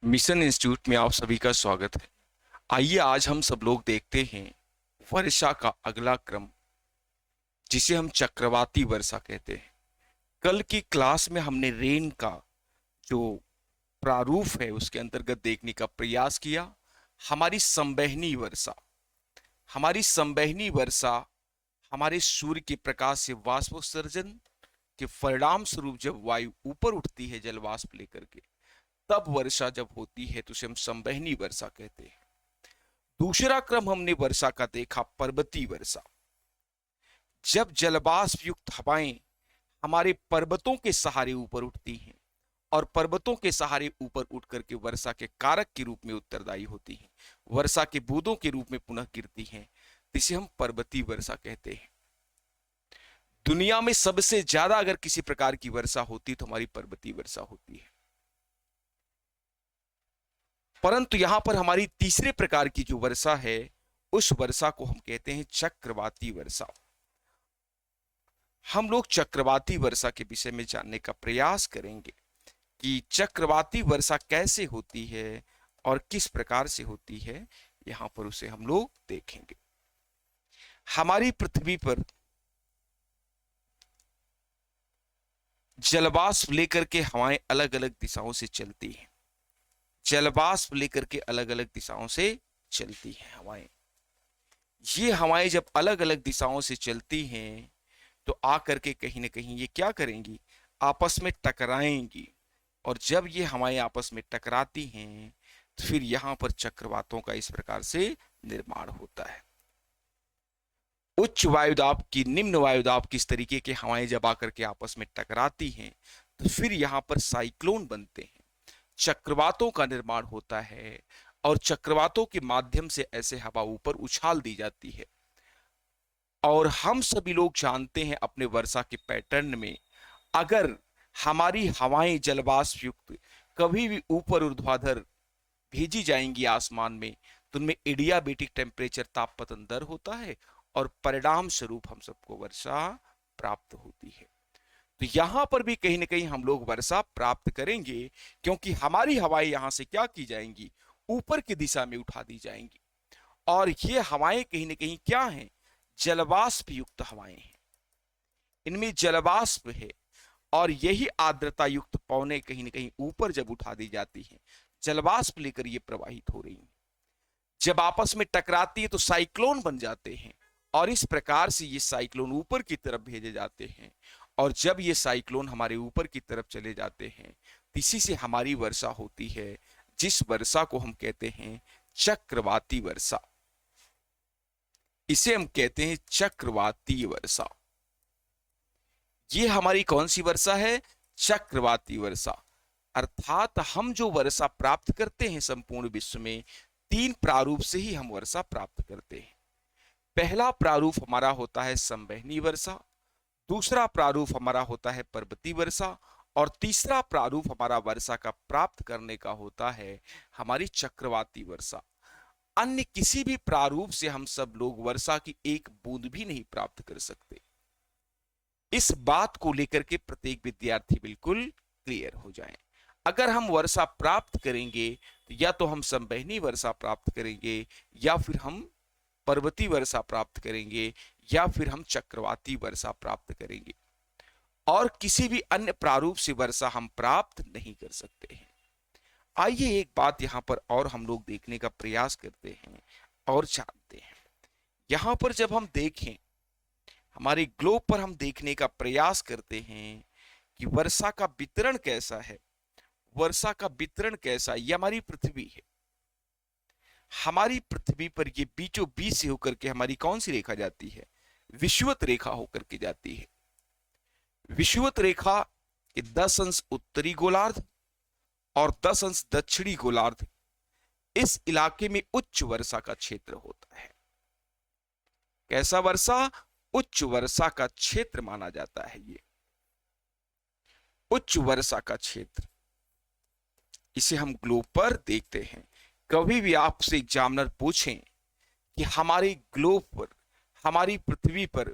Mission institute में आप सभी का स्वागत है। आइए आज हम सब लोग देखते हैं वर्षा का अगला क्रम, जिसे हम चक्रवाती वर्षा कहते हैं। कल की क्लास में हमने रेन का जो प्रारूप है उसके अंतर्गत देखने का प्रयास किया। हमारी संवहनी वर्षा हमारी संवहनी वर्षा हमारे सूर्य के प्रकाश से वाष्पोत्सर्जन के परिणाम स्वरूप जब वायु ऊपर उठती है जल वाष्प लेकर के, तब वर्षा जब होती है तो उसे हम संवहनी वर्षा कहते हैं। दूसरा क्रम हमने वर्षा का देखा पर्वतीय वर्षा। जब जलवाष्प युक्त हवाएं हमारे पर्वतों के सहारे ऊपर उठती हैं और पर्वतों के सहारे ऊपर उठ करके वर्षा के कारक के रूप में उत्तरदायी होती हैं, वर्षा के बूंदों के रूप में पुनः गिरती हैं, जिसे हम पर्वतीय वर्षा कहते हैं। दुनिया में सबसे ज्यादा अगर किसी प्रकार की वर्षा होती तो हमारी पर्वतीय वर्षा होती है। परंतु यहां पर हमारी तीसरे प्रकार की जो वर्षा है उस वर्षा को हम कहते हैं चक्रवाती वर्षा। हम लोग चक्रवाती वर्षा के विषय में जानने का प्रयास करेंगे कि चक्रवाती वर्षा कैसे होती है और किस प्रकार से होती है। यहां पर उसे हम लोग देखेंगे। हमारी पृथ्वी पर जलवाष्प लेकर के हवाएं अलग अलग दिशाओं से चलती हैं। जलवाष्प लेकर के अलग अलग दिशाओं से चलती हैं हवाएं। ये हवाएं जब अलग अलग दिशाओं से चलती हैं तो आकर के कहीं ना कहीं ये क्या करेंगी, आपस में टकराएंगी। और जब ये हवाएं आपस में टकराती हैं तो फिर यहां पर चक्रवातों का इस प्रकार से निर्माण होता है। उच्च वायुदाब की निम्न वायुदाब की इस तरीके के हवाएं जब आकर के आपस में टकराती हैं तो फिर यहां पर साइक्लोन बनते हैं, चक्रवातों का निर्माण होता है और चक्रवातों के माध्यम से ऐसे हवा ऊपर उछाल दी जाती है। और हम सभी लोग जानते हैं अपने वर्षा के पैटर्न में, अगर हमारी हवाएं जलवाष्प युक्त कभी भी ऊपर ऊर्ध्वाधर भेजी जाएंगी आसमान में तो उनमें एडियाबेटिक टेम्परेचर तापपतन दर होता है और परिणाम स्वरूप हम सबको वर्षा प्राप्त होती है। तो यहां पर भी कहीं ना कहीं हम लोग वर्षा प्राप्त करेंगे, क्योंकि हमारी हवाएं यहां से क्या की जाएंगी, ऊपर की दिशा में उठा दी जाएंगी। और ये हवाएं कहीं ना कहीं क्या हैं, जलवाष्प युक्त हवाएं हैं। इनमें जलवाष्प है और यही आर्द्रता युक्त पवनें कहीं ना कहीं ऊपर जब उठा दी जाती हैं, जलवाष्प लेकर ये प्रवाहित हो रही हैं। जब आपस में टकराती है तो साइक्लोन बन जाते हैं और इस प्रकार से ये साइक्लोन ऊपर की तरफ भेजे जाते हैं। और जब ये साइक्लोन हमारे ऊपर की तरफ चले जाते हैं इसी से हमारी वर्षा होती है, जिस वर्षा को हम कहते हैं चक्रवाती वर्षा। इसे हम कहते हैं चक्रवाती वर्षा। ये हमारी कौन सी वर्षा है, चक्रवाती वर्षा। अर्थात हम जो वर्षा प्राप्त करते हैं संपूर्ण विश्व में तीन प्रारूप से ही हम वर्षा प्राप्त करते हैं। पहला प्रारूप हमारा होता है संवहनी वर्षा, दूसरा प्रारूप हमारा होता है पर्वतीय वर्षा और तीसरा प्रारूप हमारा वर्षा का प्राप्त करने का होता है हमारी चक्रवाती वर्षा। अन्य किसी भी प्रारूप से हम सब लोग वर्षा की एक बूंद भी नहीं प्राप्त कर सकते। इस बात को लेकर के प्रत्येक विद्यार्थी बिल्कुल क्लियर हो जाए। अगर हम वर्षा प्राप्त करेंगे तो या तो हम संवहनी वर्षा प्राप्त करेंगे या फिर हम पर्वतीय वर्षा प्राप्त करेंगे या फिर हम चक्रवाती वर्षा प्राप्त करेंगे, और किसी भी अन्य प्रारूप से वर्षा हम प्राप्त नहीं कर सकते हैं। आइए एक बात यहां पर और हम लोग देखने का प्रयास करते हैं और जानते हैं। यहां पर जब हम देखें, हमारे ग्लोब पर हम देखने का प्रयास करते हैं कि वर्षा का वितरण कैसा है। वर्षा का वितरण कैसा है, ये हमारी पृथ्वी है। हमारी पृथ्वी पर ये बीचों बीच से होकर के हमारी कौन सी रेखा जाती है, विषुवत रेखा होकर के जाती है। विषुवत रेखा के 10 अंश उत्तरी गोलार्ध और 10 अंश दक्षिणी गोलार्ध, इस इलाके में उच्च वर्षा का क्षेत्र होता है। कैसा वर्षा, उच्च वर्षा का क्षेत्र माना जाता है। ये उच्च वर्षा का क्षेत्र, इसे हम ग्लोब पर देखते हैं। कभी भी आपसे एग्जामिनर पूछें कि हमारे ग्लोब पर, हमारी पृथ्वी पर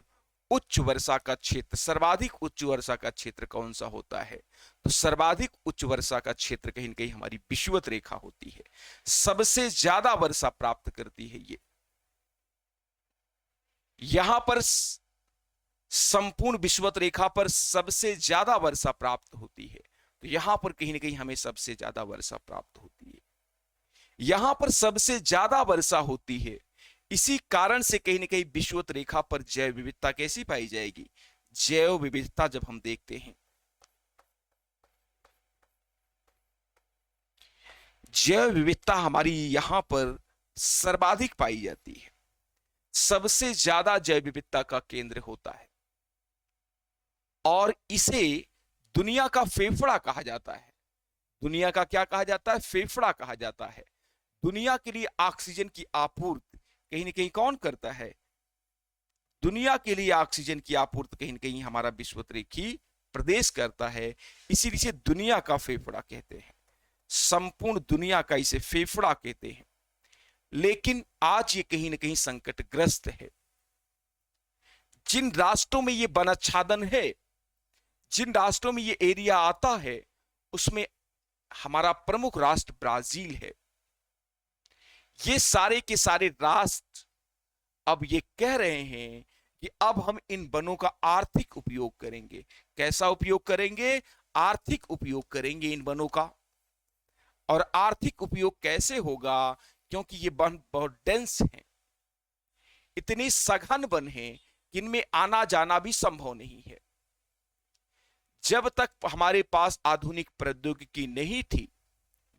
उच्च वर्षा का क्षेत्र, सर्वाधिक उच्च वर्षा का क्षेत्र कौन सा होता है? तो सर्वाधिक उच्च वर्षा का क्षेत्र कहीं न कहीं हमारी विषुवत रेखा होती है, सबसे ज्यादा वर्षा प्राप्त करती है ये। यहां पर संपूर्ण विषुवत रेखा पर सबसे ज्यादा वर्षा प्राप्त होती है, तो यहां पर कहीं ना कहीं हमें सबसे ज्यादा वर्षा प्राप्त होती है। यहां पर सबसे ज्यादा वर्षा होती है, इसी कारण से कहीं ना कहीं विषुवत रेखा पर जैव विविधता कैसी पाई जाएगी? जैव विविधता जब हम देखते हैं, जैव विविधता हमारी यहां पर सर्वाधिक पाई जाती है, सबसे ज्यादा जैव विविधता का केंद्र होता है, और इसे दुनिया का फेफड़ा कहा जाता है। दुनिया का क्या कहा जाता है? फेफड़ा कहा जाता है। दुनिया के लिए ऑक्सीजन की आपूर्ति कहीं ना कहीं कौन करता है? दुनिया के लिए ऑक्सीजन की आपूर्ति कहीं ना कहीं हमारा विषुवत रेखी प्रदेश करता है, इसीलिए इसे दुनिया का फेफड़ा कहते हैं, संपूर्ण दुनिया का इसे फेफड़ा कहते हैं। लेकिन आज ये कहीं ना कहीं संकटग्रस्त है। जिन राष्ट्रों में ये वनाच्छादन है, जिन राष्ट्रों में ये एरिया आता है, उसमें हमारा प्रमुख राष्ट्र ब्राजील है। ये सारे के सारे राष्ट्र अब ये कह रहे हैं कि अब हम इन वनों का आर्थिक उपयोग करेंगे। कैसा उपयोग करेंगे? आर्थिक उपयोग करेंगे इन वनों का। और आर्थिक उपयोग कैसे होगा? क्योंकि ये वन बहुत डेंस हैं, इतने सघन वन हैं कि इनमें आना जाना भी संभव नहीं है। जब तक हमारे पास आधुनिक प्रौद्योगिकी नहीं थी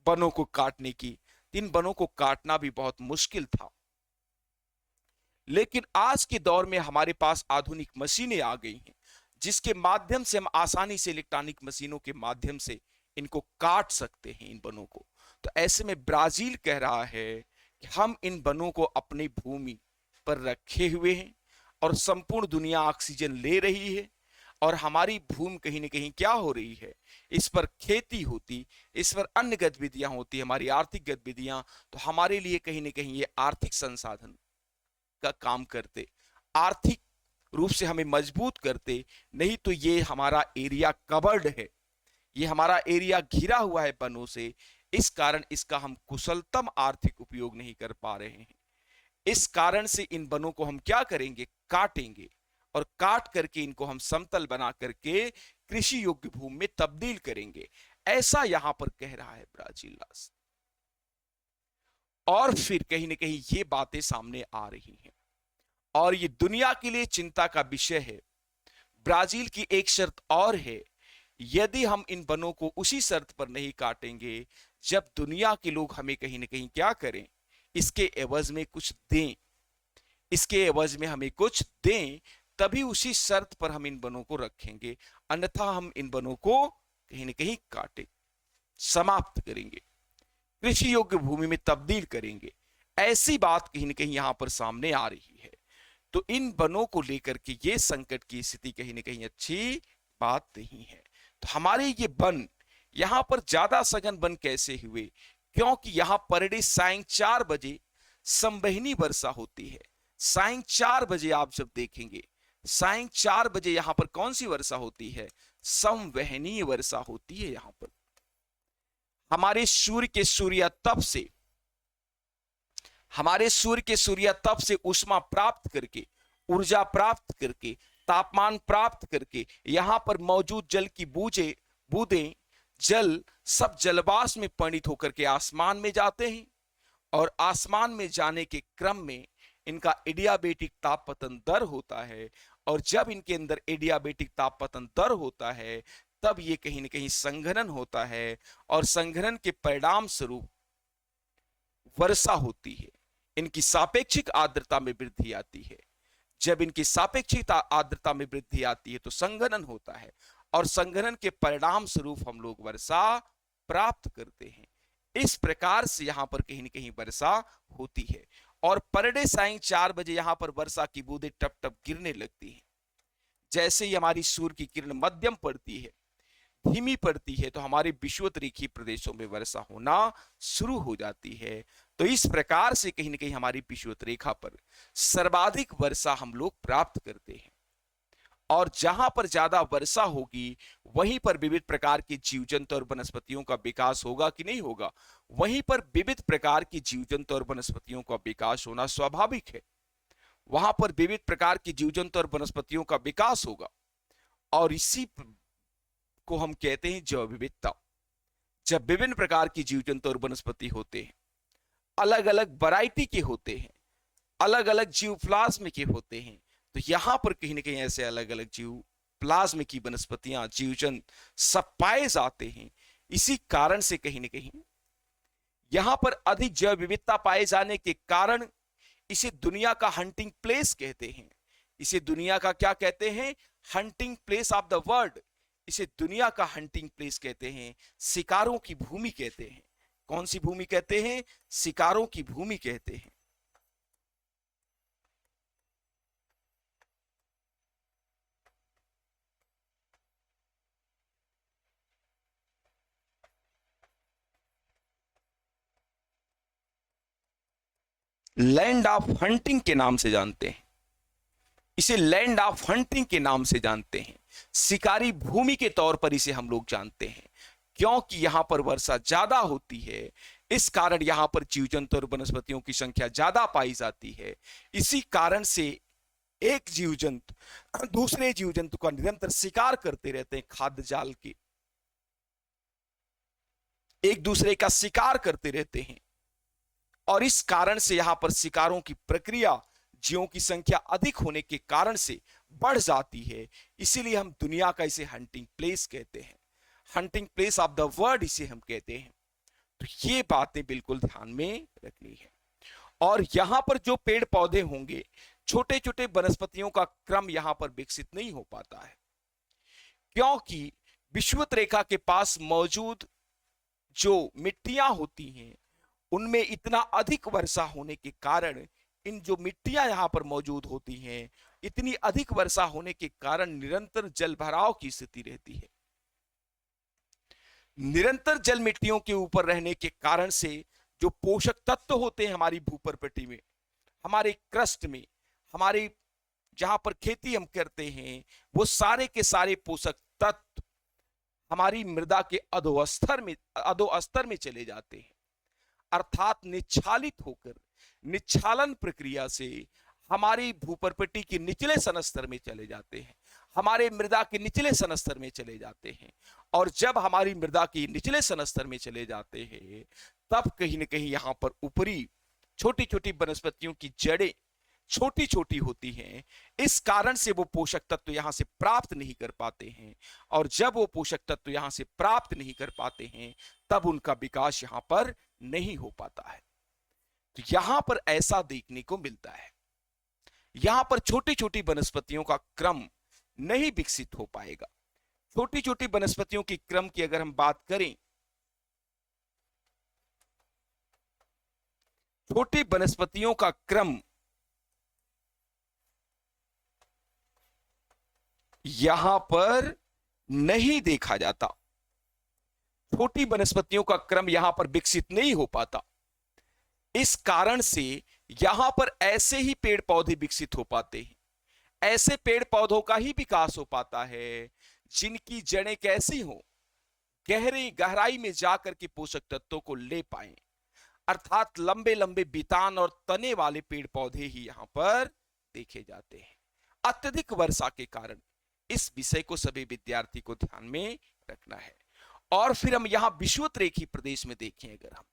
वनों को काटने की, इन वनों को काटना भी बहुत मुश्किल था। लेकिन आज के दौर में हमारे पास आधुनिक मशीनें आ गई हैं, जिसके माध्यम से हम आसानी से इलेक्ट्रॉनिक मशीनों के माध्यम से इनको काट सकते हैं, इन वनों को। तो ऐसे में ब्राजील कह रहा है कि हम इन वनों को अपनी भूमि पर रखे हुए हैं और संपूर्ण दुनिया ऑक्सीजन ले रही है, और हमारी भूमि कहीं ना कहीं क्या हो रही है? इस पर खेती होती, इस पर अन्य गतिविधियां होती, हमारी आर्थिक गतिविधियां, तो हमारे लिए कहीं ना कहीं ये आर्थिक संसाधन का काम करते, आर्थिक रूप से हमें मजबूत करते। नहीं तो ये हमारा एरिया कवर्ड है, ये हमारा एरिया घिरा हुआ है वनों से, इस कारण इसका हम कुशलतम आर्थिक उपयोग नहीं कर पा रहे हैं। इस कारण से इन वनों को हम क्या करेंगे? काटेंगे, और काट करके इनको हम समतल बना करके कृषि योग्य भूमि में तब्दील करेंगे। ऐसा यहां पर कह रहा है ब्राजील राष्ट्र। और फिर कहीं ना कहीं ये बातें सामने आ रही हैं, और ये दुनिया के लिए चिंता का विषय है। ब्राजील की एक शर्त और है, यदि हम इन वनों को उसी शर्त पर नहीं काटेंगे जब दुनिया के लोग हमें कहीं ना कहीं क्या करें? इसके एवज में कुछ दें, इसके एवज में हमें कुछ दें, तभी उसी शर्त पर हम इन वनों को रखेंगे, अन्यथा हम इन वनों को कहीं ना कहीं काटे, समाप्त करेंगे, कृषि योग्य भूमि में तब्दील करेंगे। ऐसी बात कहीं ना कहीं यहां पर सामने आ रही है। तो इन वनों को लेकर के ये संकट की स्थिति कहीं ना कहीं अच्छी बात नहीं है। तो हमारे ये वन यहां पर ज्यादा सघन वन कैसे हुए? क्योंकि यहां पर डे सायं 4 बजे संवहनी वर्षा होती है। सायं 4 बजे आप जब देखेंगे, सायं 4 बजे यहां पर कौन सी वर्षा होती है? संवहनीय वर्षा होती है। यहां पर हमारे सूर्य के सूर्यातप से, हमारे सूर्य के सूर्यातप से ऊष्मा प्राप्त करके, ऊर्जा प्राप्त करके, तापमान प्राप्त करके, यहां पर मौजूद जल की बूंदें जल सब जलवाष्प में परिणित होकर के आसमान में जाते हैं, और आसमान में जाने के क्रम में इनका एडियाबेटिक तापपतन दर होता है, और जब इनके अंदर एडियाबेटिक तापपतन दर होता है तब ये कहीं ना कहीं संघनन होता है, और संघनन के परिणाम स्वरूप वर्षा होती है। इनकी सापेक्षिक आर्द्रता में वृद्धि आती है। जब इनकी सापेक्षिक आर्द्रता में वृद्धि आती है तो संघनन होता है, और संघनन के परिणाम स्वरूप हम लोग वर्षा प्राप्त करते हैं। इस प्रकार से यहां पर कहीं न कहीं वर्षा होती है, और पर डे सायं 4 बजे यहां पर वर्षा की बूंदें टप टप गिरने लगती हैं। जैसे ही हमारी सूर्य की किरण मध्यम पड़ती है, धीमी पड़ती है, तो हमारे विषुवत रेखीय प्रदेशों में वर्षा होना शुरू हो जाती है। तो इस प्रकार से कहीं ना कहीं हमारी विषुवत रेखा पर सर्वाधिक वर्षा हम लोग प्राप्त करते हैं। और जहां पर ज्यादा वर्षा होगी वहीं पर विविध प्रकार के जीव जंतु और वनस्पतियों का विकास होगा कि नहीं होगा? वहीं पर विविध प्रकार की जीव जंतु और वनस्पतियों का विकास होना स्वाभाविक है। वहां पर विविध प्रकार की जीव जंतु और वनस्पतियों का विकास होगा और इसी को हम कहते हैं जैव विविधता। जब विभिन्न प्रकार की जीव जंतु और वनस्पति होते हैं, अलग अलग वैरायटी के होते हैं, अलग अलग जीव प्लाज्म के होते हैं, तो यहां पर कहीं ना कहीं ऐसे अलग अलग जीव प्लाज्म की वनस्पतियां, जीव जंतु सब पाए जाते हैं। इसी कारण से कहीं ना कहीं यहां पर अधिक जैव विविधता पाए जाने के कारण इसे दुनिया का हंटिंग प्लेस कहते हैं। इसे दुनिया का क्या कहते हैं? Hunting place of the world. इसे दुनिया का हंटिंग प्लेस कहते हैं, शिकारों की भूमि कहते हैं। कौन सी भूमि कहते हैं? शिकारों की भूमि कहते हैं। लैंड ऑफ हंटिंग के नाम से जानते हैं, इसे लैंड ऑफ हंटिंग के नाम से जानते हैं, शिकारी भूमि के तौर पर इसे हम लोग जानते हैं, क्योंकि यहां पर वर्षा ज्यादा होती है। इस कारण यहां पर जीव जंतु और वनस्पतियों की संख्या ज्यादा पाई जाती है। इसी कारण से एक जीव जंतु दूसरे जीव जंतु का निरंतर शिकार करते रहते हैं, खाद्य जाल के एक दूसरे का शिकार करते रहते हैं और इस कारण से यहां पर शिकारों की प्रक्रिया जीवों की संख्या अधिक होने के कारण से बढ़ जाती है। इसीलिए हम दुनिया का इसे हंटिंग प्लेस कहते हैं, hunting place of the world इसे हम कहते हैं। तो ये बातें बिल्कुल ध्यान में रखनी है। और यहां पर जो पेड़ पौधे होंगे, छोटे छोटे वनस्पतियों का क्रम यहां पर विकसित नहीं हो पाता है, क्योंकि विषुवत रेखा के पास मौजूद जो मिट्टियां होती हैं उनमें इतना अधिक वर्षा होने के कारण, इन जो मिट्टियां यहां पर मौजूद होती हैं, इतनी अधिक वर्षा होने के कारण निरंतर जल भराव की स्थिति रहती है। निरंतर जल मिट्टियों के ऊपर रहने के कारण से जो पोषक तत्व होते हैं हमारी भूपर्पटी में, हमारे क्रस्ट में, हमारे जहां पर खेती हम करते हैं, वो सारे के सारे पोषक तत्व हमारी मृदा के अधोस्तर में चले जाते हैं, अर्थात निच्छालित होकर निच्छालन प्रक्रिया से हमारी भूपर्पटी के निचले सनस्तर में चले जाते हैं, हमारे मृदा के निचले सनस्तर में चले जाते हैं। और जब हमारी मृदा के निचले सनस्तर में चले जाते हैं, तब कहीं ना कहीं यहां पर ऊपरी छोटी छोटी वनस्पतियों की जड़ें छोटी छोटी होती हैं। इस कारण से वो पोषक तत्व यहां से प्राप्त नहीं कर पाते हैं, और जब वो पोषक तत्व यहां से प्राप्त नहीं कर पाते हैं, तब उनका विकास यहां पर नहीं हो पाता है। तो यहां पर ऐसा देखने को मिलता है, यहां पर छोटी छोटी वनस्पतियों का क्रम नहीं विकसित हो पाएगा। छोटी छोटी वनस्पतियों की क्रम की अगर हम बात करें, छोटी वनस्पतियों का क्रम यहां पर नहीं देखा जाता, छोटी वनस्पतियों का क्रम यहां पर विकसित नहीं हो पाता। इस कारण से यहां पर ऐसे ही पेड़ पौधे विकसित हो पाते हैं, ऐसे पेड़ पौधों का ही विकास हो पाता है जिनकी जड़ें कैसी हो, गहराई में जाकर के पोषक तत्वों को ले पाए, अर्थात लंबे लंबे बितान और तने वाले पेड़ पौधे ही यहां पर देखे जाते हैं। अत्यधिक वर्षा के कारण इस विषय को सभी विद्यार्थी को ध्यान में रखना है। और फिर हम यहां विषुवतरेखीय प्रदेश में देखें अगर हम,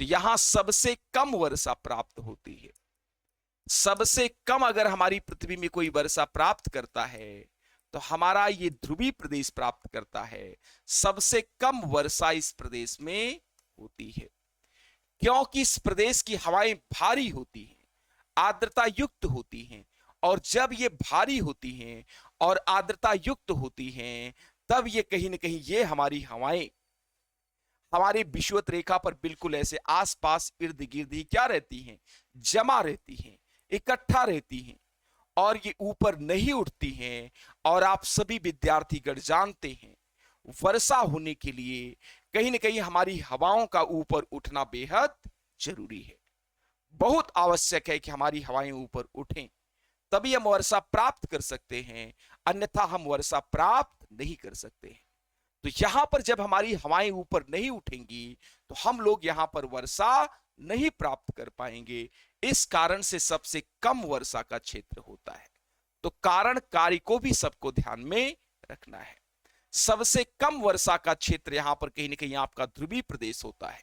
तो यहां सबसे कम वर्षा प्राप्त होती है। सबसे कम अगर हमारी पृथ्वी में कोई वर्षा प्राप्त करता है तो हमारा ये ध्रुवीय प्रदेश प्राप्त करता है। सबसे कम वर्षा इस प्रदेश में होती है, क्योंकि इस प्रदेश की हवाएं भारी होती हैं, आर्द्रता युक्त होती हैं, और जब ये भारी होती हैं और आर्द्रता युक्त होती हैं, तब ये कहीं ना कहीं ये हमारी हवाएं हमारे विषुवत रेखा पर बिल्कुल ऐसे आसपास इर्द गिर्द ही क्या रहती हैं, जमा रहती हैं, इकट्ठा रहती हैं, और ये ऊपर नहीं उठती हैं। और आप सभी विद्यार्थीगण जानते हैं, वर्षा होने के लिए कहीं ना कहीं हमारी हवाओं का ऊपर उठना बेहद जरूरी है। बहुत आवश्यक है कि हमारी हवाएं ऊपर उठें, तभी हम वर्षा प्राप्त कर सकते हैं, अन्यथा हम वर्षा प्राप्त नहीं कर सकते हैं। तो यहां पर जब हमारी हवाएं ऊपर नहीं उठेंगी तो हम लोग यहां पर वर्षा नहीं प्राप्त कर पाएंगे। इस कारण से सबसे कम वर्षा का क्षेत्र होता है। तो कारण कार्य को भी सबको ध्यान में रखना है। सबसे कम वर्षा का क्षेत्र यहां पर कहीं ना कहीं आपका ध्रुवीय प्रदेश होता है।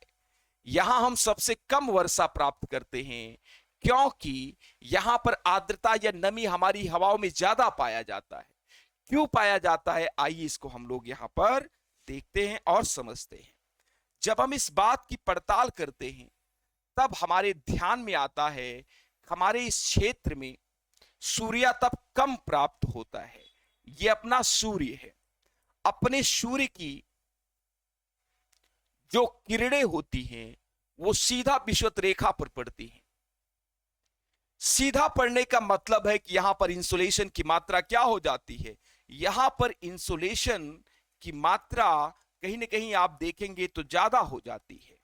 यहां हम सबसे कम वर्षा प्राप्त करते हैं क्योंकि यहां पर आर्द्रता या नमी हमारी हवाओं में ज्यादा पाया जाता है। क्यों पाया जाता है, आइए इसको हम लोग यहां पर देखते हैं और समझते हैं। जब हम इस बात की पड़ताल करते हैं तब हमारे ध्यान में आता है हमारे इस क्षेत्र में सूर्यातप कम प्राप्त होता है। ये अपना सूर्य है। अपने सूर्य की जो किरणें होती हैं वो सीधा विषुवत रेखा पर पड़ती हैं। सीधा पड़ने का मतलब है कि यहां पर इंसुलेशन की मात्रा क्या हो जाती है, यहां पर इंसुलेशन की मात्रा कहीं ना कहीं आप देखेंगे तो ज्यादा हो जाती है।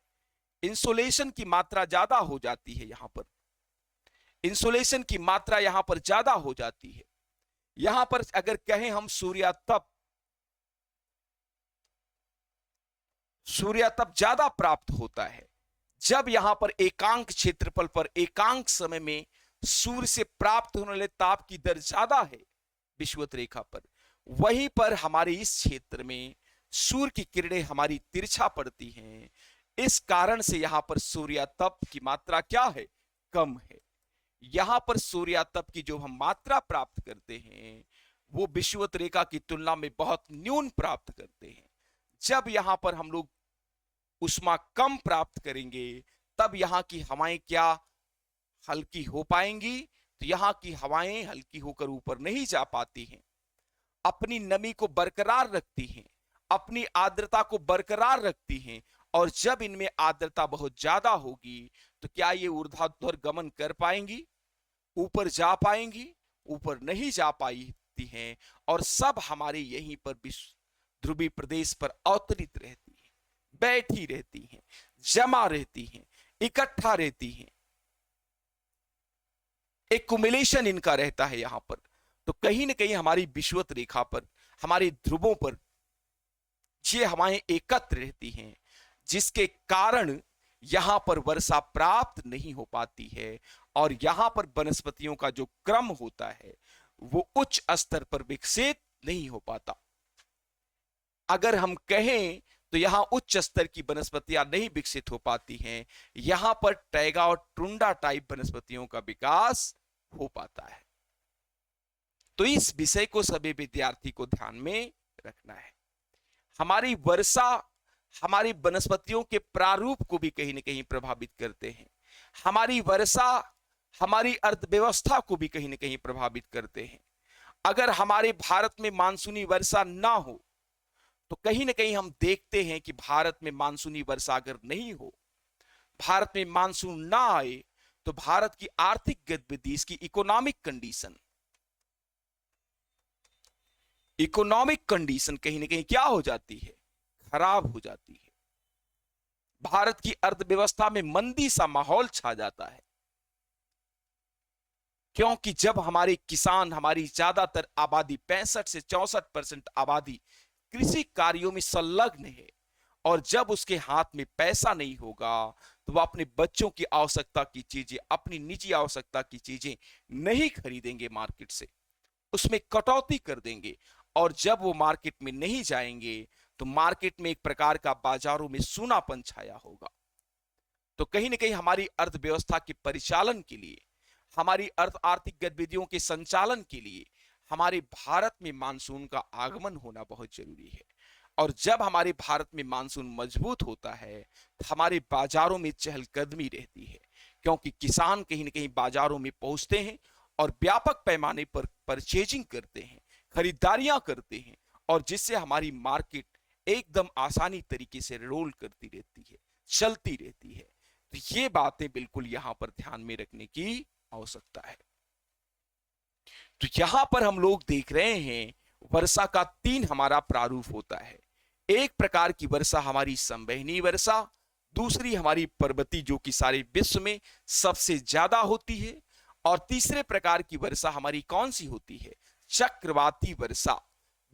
इंसुलेशन की मात्रा ज्यादा हो जाती है। यहां पर इंसुलेशन की मात्रा यहां पर ज्यादा हो जाती है। यहां पर अगर कहें हम सूर्यातप ज्यादा प्राप्त होता है जब यहां पर एकांक क्षेत्रफल पर एकांक समय में सूर्य से प्राप्त होने वाले ताप की दर ज्यादा है विषुवत रेखा पर। वहीं पर हमारे इस क्षेत्र में सूर्य की किरणें हमारी तिरछा पड़ती हैं। इस कारण से यहां पर सूर्यातप की मात्रा क्या है, कम है। यहां पर सूर्यातप की जो हम मात्रा प्राप्त करते हैं वो विषुवत रेखा की तुलना में बहुत न्यून प्राप्त करते हैं। जब यहां पर हम लोग उष्मा कम प्राप्त करेंगे तब यहां की हवाएं क्या हल्की हो पाएंगी, तो यहां की हवाएं हल्की होकर ऊपर नहीं जा पाती हैं, अपनी नमी को बरकरार रखती हैं, अपनी आर्द्रता को बरकरार रखती हैं। और जब इनमें आर्द्रता बहुत ज्यादा होगी तो क्या ये ऊर्ध्वाधर गमन कर पाएंगी, ऊपर जा पाएंगी, ऊपर नहीं जा पाती हैं और सब हमारे यहीं पर ध्रुवीय प्रदेश पर अवतरित रहती हैं, बैठी रहती हैं, जमा रहती हैं, इकट्ठा रहती हैं। एक्युमुलेशन इनका रहता है यहां पर। तो कहीं ना कहीं हमारी विषुवत रेखा पर, हमारे ध्रुवों पर ये हवाएं एकत्र रहती हैं, जिसके कारण यहां पर वर्षा प्राप्त नहीं हो पाती है और यहां पर वनस्पतियों का जो क्रम होता है वो उच्च स्तर पर विकसित नहीं हो पाता। अगर हम कहें तो यहां उच्च स्तर की वनस्पतियां नहीं विकसित हो पाती हैं, यहां पर टैगा और टुंडा टाइप वनस्पतियों का विकास हो पाता है। तो इस विषय को सभी विद्यार्थी को ध्यान में रखना है। हमारी वर्षा हमारी वनस्पतियों के प्रारूप को भी कहीं ना कहीं प्रभावित करते हैं। हमारी वर्षा हमारी अर्थव्यवस्था को भी कहीं ना कहीं प्रभावित करते हैं। अगर हमारे भारत में मानसूनी वर्षा ना हो तो कहीं ना कहीं हम देखते हैं कि भारत में मानसूनी वर्षा अगर नहीं हो, भारत में मानसून ना आए तो भारत की आर्थिक गतिविधि, इसकी इकोनॉमिक कंडीशन कहीं ना कहीं क्या हो जाती है, खराब हो जाती है। भारत की अर्थव्यवस्था में मंदी सा माहौल छा जाता है, क्योंकि जब हमारे किसान, हमारी ज्यादातर आबादी 65 से 64% आबादी कृषि कार्यों में संलग्न है और जब उसके हाथ में पैसा नहीं होगा तो वह अपने बच्चों की आवश्यकता की चीजें, अपनी निजी आवश्यकता की चीजें नहीं खरीदेंगे मार्केट से, उसमें कटौती कर देंगे। और जब वो मार्केट में नहीं जाएंगे तो मार्केट में एक प्रकार का बाजारों में सूनापन छाया होगा। तो कहीं ना कहीं हमारी अर्थव्यवस्था के परिचालन के लिए, हमारी आर्थिक गतिविधियों के संचालन के लिए हमारे भारत में मानसून का आगमन होना बहुत जरूरी है। और जब हमारे भारत में मानसून मजबूत होता है तो हमारे बाजारों में चहलकदमी रहती है, क्योंकि किसान कहीं ना कहीं बाजारों में पहुंचते हैं और व्यापक पैमाने पर परचेजिंग करते हैं, खरीदारियां करते हैं, और जिससे हमारी मार्केट एकदम आसानी तरीके से रोल करती रहती है, चलती रहती है। तो ये बातें बिल्कुल यहां पर ध्यान में रखने की आवश्यकता है। तो यहां पर हम लोग देख रहे हैं वर्षा का 3 हमारा प्रारूप होता है। एक प्रकार की वर्षा हमारी संवहनीय वर्षा, दूसरी हमारी पर्वतीय जो कि सारे विश्व में सबसे ज्यादा होती है, और तीसरे प्रकार की वर्षा हमारी कौन सी होती है? चक्रवाती वर्षा।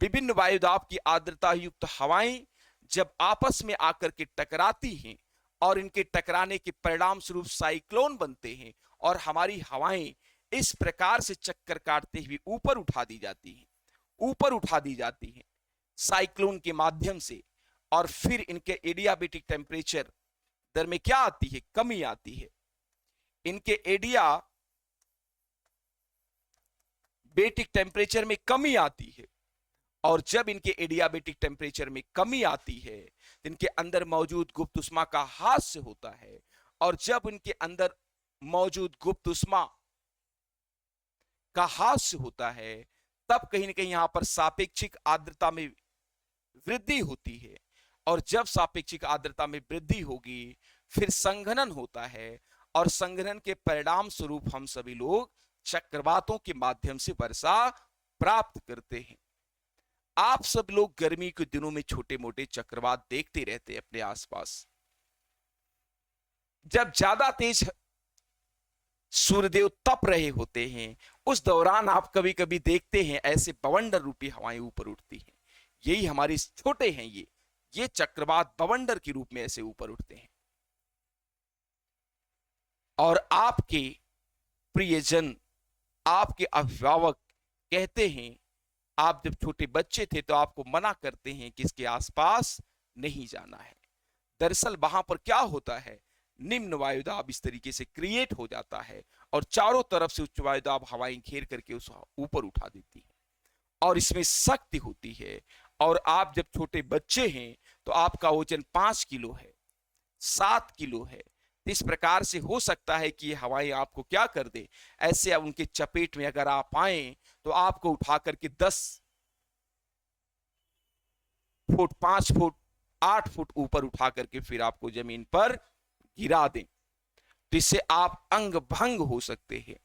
विभिन्न वायुदाब की आर्द्रता युक्त हवाएं जब आपस में आकर के टकराती हैं और इनके टकराने के परिणाम स्वरूप साइक्लोन बनते हैं और हमारी हवाएं इस प्रकार से चक्कर काटते हुए ऊपर उठा दी जाती हैं, ऊपर उठा दी जाती हैं साइक्लोन के माध्यम से, और फिर इनके एडियाबेटिक टेम्परेचर दर में क्या आती है? कमी आती है। इनके एडियाबेटिक टेम्परेचर में कमी आती है, और जब इनके एडियाबेटिक टेम्परेचर में कमी आती है तो इनके अंदर मौजूद गुप्त उष्मा का ह्रास होता है, और जब इनके अंदर मौजूद गुप्त उष्मा का ह्रास होता है तब कहीं ना कहीं यहां पर सापेक्षिक आर्द्रता में वृद्धि होती है, और जब सापेक्षिक आर्द्रता में वृद्धि होगी फिर संघनन होता है, और संघनन के परिणाम स्वरूप हम सभी लोग चक्रवातों के माध्यम से वर्षा प्राप्त करते हैं। आप सब लोग गर्मी के दिनों में छोटे मोटे चक्रवात देखते रहते हैं अपने आसपास। जब ज्यादा तेज सूर्यदेव तप रहे होते हैं उस दौरान आप कभी कभी देखते हैं ऐसे बवंडर रूपी हवाएं ऊपर उठती हैं। यही हमारे छोटे हैं ये चक्रवात बवंडर के रूप में ऐसे ऊपर उठते हैं। और आपके प्रियजन, आपके अभिभावक कहते हैं, आप जब छोटे बच्चे थे तो आपको मना करते हैं कि इसके आसपास नहीं जाना है। दरअसल वहां पर क्या होता है, निम्न वायुदाब इस तरीके से क्रिएट हो जाता है और चारों तरफ से उच्च वायुदाब हवाएं घेर करके उस ऊपर उठा देती है, और इसमें शक्ति होती है। और आप जब छोटे बच्चे हैं तो आपका वजन 5 किलो है, 7 किलो है, इस प्रकार से हो सकता है कि ये हवाएं आपको क्या कर दे, ऐसे उनके चपेट में अगर आप आए तो आपको उठा करके 10 फुट, 5 फुट, 8 फुट ऊपर उठा करके फिर आपको जमीन पर गिरा दें, तो इससे आप अंग भंग हो सकते हैं।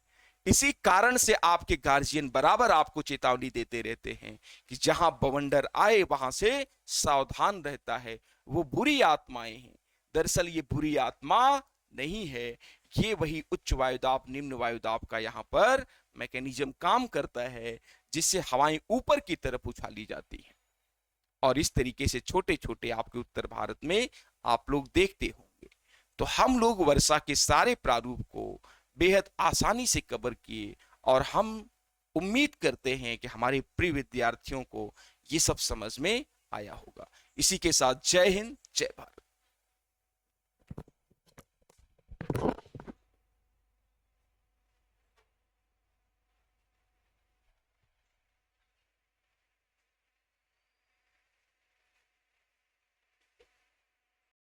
इसी कारण से आपके गार्जियन बराबर आपको चेतावनी देते रहते हैं कि जहां बवंडर आए वहां से सावधान रहता है, वो बुरी आत्माएं हैं। दरअसल ये बुरी आत्मा नहीं है, ये वही उच्च वायुदाब निम्न वायुदाब का यहाँ पर मैकेनिज्म काम करता है जिससे हवाएं ऊपर की तरफ उछाली जाती हैं। और इस तरीके से छोटे छोटे आपके उत्तर भारत में आप लोग देखते होंगे। तो हम लोग वर्षा के सारे प्रारूप को बेहद आसानी से कवर किए, और हम उम्मीद करते हैं कि हमारे प्रिय विद्यार्थियों को ये सब समझ में आया होगा। इसी के साथ जय हिंद, जय भारत।